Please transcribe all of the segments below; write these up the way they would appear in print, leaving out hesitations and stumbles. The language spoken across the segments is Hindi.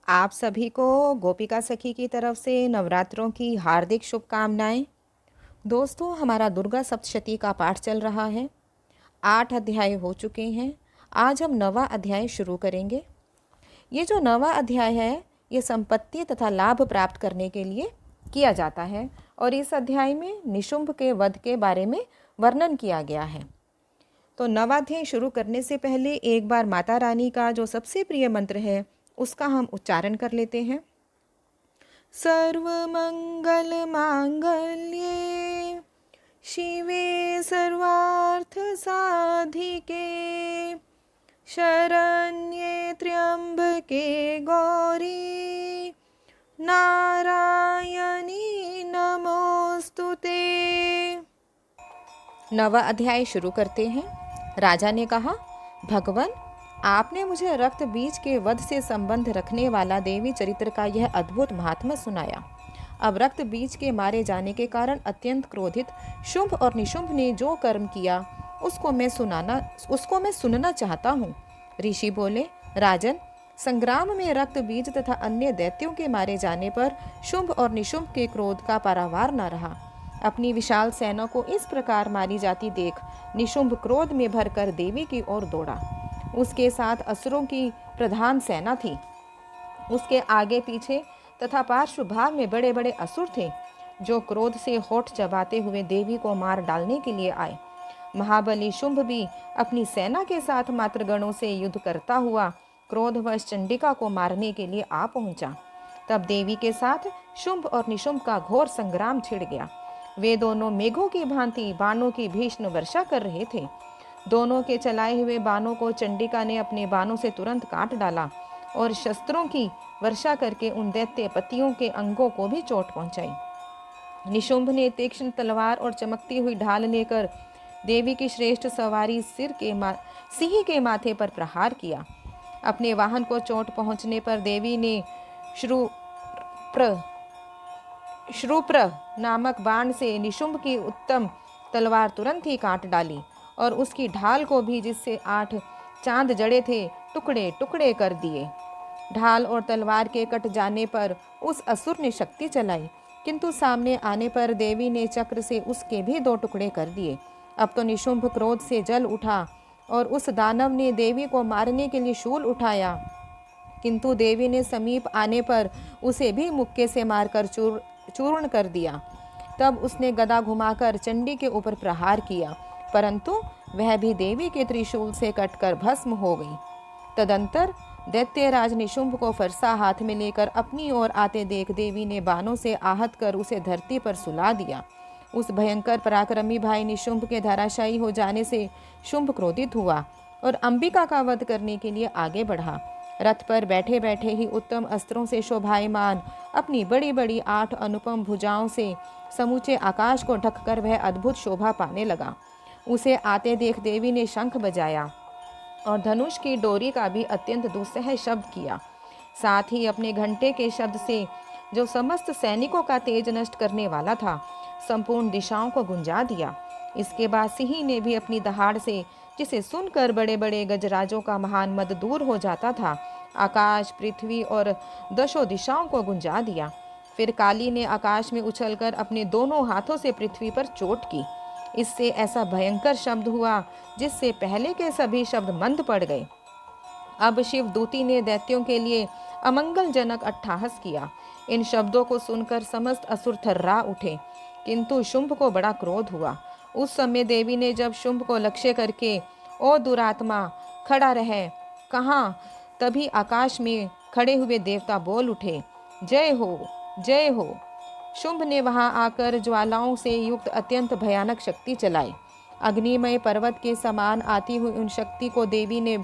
आप सभी को गोपिका सखी की तरफ से नवरात्रों की हार्दिक शुभकामनाएं। दोस्तों, हमारा दुर्गा सप्तशती का पाठ चल रहा है। 8 अध्याय हो चुके हैं। आज हम 9वां अध्याय शुरू करेंगे। ये जो 9वां अध्याय है, ये संपत्ति तथा लाभ प्राप्त करने के लिए किया जाता है और इस अध्याय में निशुंभ के वध के बारे में वर्णन किया गया है। तो 9वां अध्याय शुरू करने से पहले एक बार माता रानी का जो सबसे प्रिय मंत्र है उसका हम उच्चारण कर लेते हैं। सर्वमंगल मांगल्ये शिवे सर्वार्थ साधिके शरण्ये त्र्यंबके गौरी नारायणी नमोस्तुते। 9वां अध्याय शुरू करते हैं। राजा ने कहा, भगवान, आपने मुझे रक्त बीज के वध से संबंध रखने वाला देवी चरित्र का यह अद्भुत महात्म्य सुनाया। अब रक्त बीज के मारे जाने के कारण अत्यंत क्रोधित शुंभ और निशुंभ ने जो कर्म किया उसको मैं सुनना चाहता हूँ। ऋषि बोले, राजन, संग्राम में रक्त बीज तथा अन्य दैत्यों के मारे जाने पर शुंभ और निशुंभ के क्रोध का पारावार न रहा। अपनी विशाल सेना को इस प्रकार मारी जाती देख निशुंभ क्रोध में भरकर देवी की ओर दौड़ा। उसके साथ असुरों की प्रधान सेना थी। उसके आगे पीछे तथा पार्श्व भाग में बड़े बड़े असुर थे, जो क्रोध से होठ चबाते हुए देवी को मार डालने के लिए आए। महाबली शुंभ भी अपनी सेना के साथ मातृगणों से युद्ध करता हुआ क्रोधवश चंडिका को मारने के लिए आ पहुंचा। तब देवी के साथ शुंभ और निशुंभ का घोर संग्राम छिड़ गया। वे दोनों मेघों की भांति बाणों की भीषण वर्षा कर रहे थे। दोनों के चलाए हुए बाणों को चंडिका ने अपने बाणों से तुरंत काट डाला और शस्त्रों की वर्षा करके उन दैत्य पतियों के अंगों को भी चोट पहुंचाई। निशुंभ ने तीक्ष्ण तलवार और चमकती हुई ढाल लेकर देवी की श्रेष्ठ सवारी सिंह के माथे पर प्रहार किया। अपने वाहन को चोट पहुंचने पर देवी ने श्रुप्र नामक बाण से निशुंभ की उत्तम तलवार तुरंत ही काट डाली और उसकी ढाल को भी, जिससे 8 चांद जड़े थे, टुकड़े टुकड़े कर दिए। ढाल और तलवार के कट जाने पर उस असुर ने शक्ति चलाई, किंतु सामने आने पर देवी ने चक्र से उसके भी 2 टुकड़े कर दिए। अब तो निशुंभ क्रोध से जल उठा और उस दानव ने देवी को मारने के लिए शूल उठाया, किंतु देवी ने समीप आने पर उसे भी मुक्के से मारकर चूर्ण कर दिया। तब उसने गदा घुमाकर चंडी के ऊपर प्रहार किया, परंतु वह भी देवी के त्रिशूल से कटकर भस्म हो गई। तदंतर दैत्यराज निशुंभ को फरसा हाथ में लेकर अपनी ओर आते देख देवी ने बाणों से आहत कर उसे धरती पर सुला दिया। उस भयंकर पराक्रमी भाई निशुंभ के धराशायी हो जाने से शुंभ क्रोधित हुआ और अंबिका का वध करने के लिए आगे बढ़ा। रथ पर बैठे बैठे ही उत्तम अस्त्रों से शोभायमान अपनी बड़ी बड़ी 8 अनुपम भुजाओं से समूचे आकाश को ढककर वह अद्भुत शोभा पाने लगा। उसे आते देख देवी ने शंख बजाया और धनुष की डोरी का भी अत्यंत दुस्सह शब्द किया। साथ ही अपने घंटे के शब्द से, जो समस्त सैनिकों का तेज नष्ट करने वाला था, संपूर्ण दिशाओं को गुंजा दिया। इसके बाद सिंह ने भी अपनी दहाड़ से, जिसे सुनकर बड़े बड़े गजराजों का महान मद दूर हो जाता था, आकाश, पृथ्वी और 10 दिशाओं को गुंजा दिया। फिर काली ने आकाश में उछलकर अपने दोनों हाथों से पृथ्वी पर चोट की। इससे ऐसा भयंकर शब्द हुआ जिससे पहले के सभी शब्द मंद पड़ गए। अब शिव दूती ने दैत्यों के लिए अमंगलजनक अट्टहास किया। इन शब्दों को सुनकर समस्त असुर थर्रा उठे, किंतु शुंभ को बड़ा क्रोध हुआ। उस समय देवी ने जब शुंभ को लक्ष्य करके, ओ दुरात्मा, खड़ा रहे, कहा, तभी आकाश में खड़े हुए देवता बोल उठे, जय हो, जय हो। शुंभ ने वहां आकर ज्वालाओं से युक्त अत्यंत भयानक शक्ति चलाई। अग्निमय पर्वत के समान आती हुई उन शक्ति को देवी ने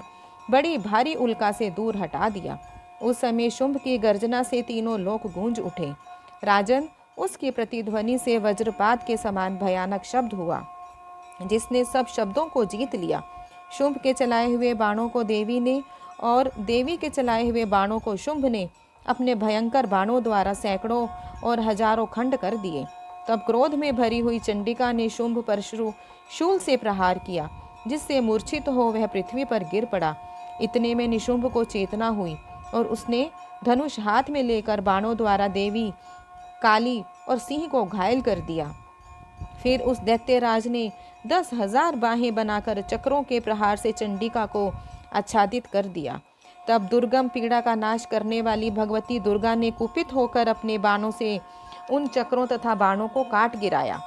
बड़ी भारी उल्का से दूर हटा दिया। उस समय शुंभ की गर्जना से तीनों लोक गूंज उठे। राजन, उसकी प्रतिध्वनि से वज्रपात के समान भयानक शब्द हुआ, जिसने सब शब्दों को जीत लिया। शुंभ के चलाए हुए बाणों को देवी ने और देवी के चलाए हुए बाणों को शुंभ ने अपने भयंकर बाणों द्वारा सैकड़ों और हजारों खंड कर दिए। तब क्रोध में भरी हुई चंडिका ने शुंभ पर शूल से प्रहार किया, जिससे मूर्छित हो वह पृथ्वी पर गिर पड़ा। इतने में निशुंभ को चेतना हुई और उसने धनुष हाथ में लेकर बाणों द्वारा देवी काली और सिंह को घायल कर दिया। फिर उस दैत्यराज ने 10,000 बाहें बनाकर चक्रों के प्रहार से चंडिका को आच्छादित कर दिया। तब दुर्गम पीड़ा का नाश करने वाली भगवती दुर्गा ने कुपित होकर अपने बाणों से उन चक्रों तथा बाणों को काट गिराया।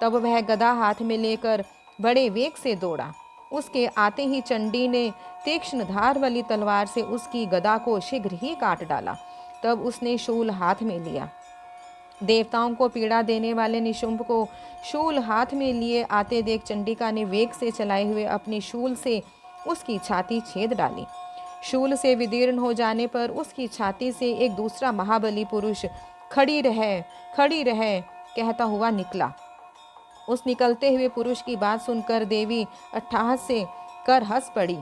तब वह गदा हाथ में लेकर बड़े वेग से दौड़ा। उसके आते ही चंडी ने तीक्ष्ण धार वाली तलवार से उसकी गदा को शीघ्र ही काट डाला। तब उसने शूल हाथ में लिया। देवताओं को पीड़ा देने वाले निशुंभ को शूल हाथ में लिए आते देख चंडिका ने वेग से चलाए हुए अपनी शूल से उसकी छाती छेद डाली। शूल से विदीर्ण हो जाने पर उसकी छाती से एक दूसरा महाबली पुरुष खड़ी रह कहता हुआ निकला। उस निकलते हुए पुरुष की बात सुनकर देवी अट्टहास से कर हंस पड़ी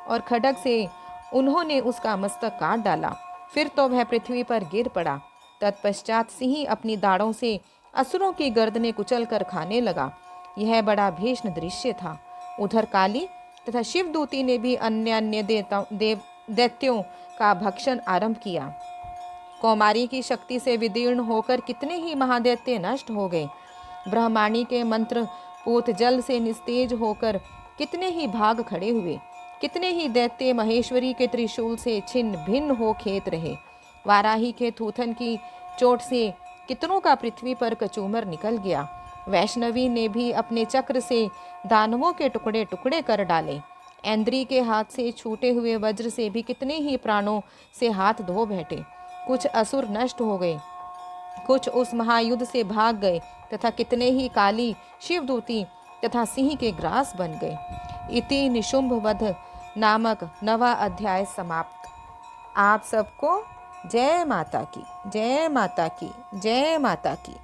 और खड्ग से उन्होंने उसका मस्तक काट डाला। फिर तो वह पृथ्वी पर गिर पड़ा। तत्पश्चात सिंह अपनी दाढ़ों से असुरों की गर्दनें कुचल कर खाने लगा। यह बड़ा भीषण दृश्य था। उधर काली तथा शिवदूती ने भी अन्य दैत्यों का भक्षण आरंभ किया। कौमारी की शक्ति से विदीर्ण होकर कितने ही महादैत्य नष्ट हो गए। ब्रह्माणी के मंत्र पूत जल से निस्तेज होकर कितने ही भाग खड़े हुए। कितने ही दैत्य महेश्वरी के त्रिशूल से छिन्न भिन्न हो खेत रहे। वाराही के थूथन की चोट से कितनों का पृथ्वी पर कचूमर निकल गया। वैष्णवी ने भी अपने चक्र से दानवों के टुकड़े टुकड़े कर डाले। ऐन्द्री के हाथ से छूटे हुए वज्र से भी कितने ही प्राणों से हाथ धो बैठे। कुछ असुर नष्ट हो गए, कुछ उस महायुद्ध से भाग गए तथा कितने ही काली शिवदूती तथा सिंह के ग्रास बन गए। इति निशुंभ वध नामक नवा अध्याय समाप्त। आप सबको जय माता की, जय माता की, जय माता की।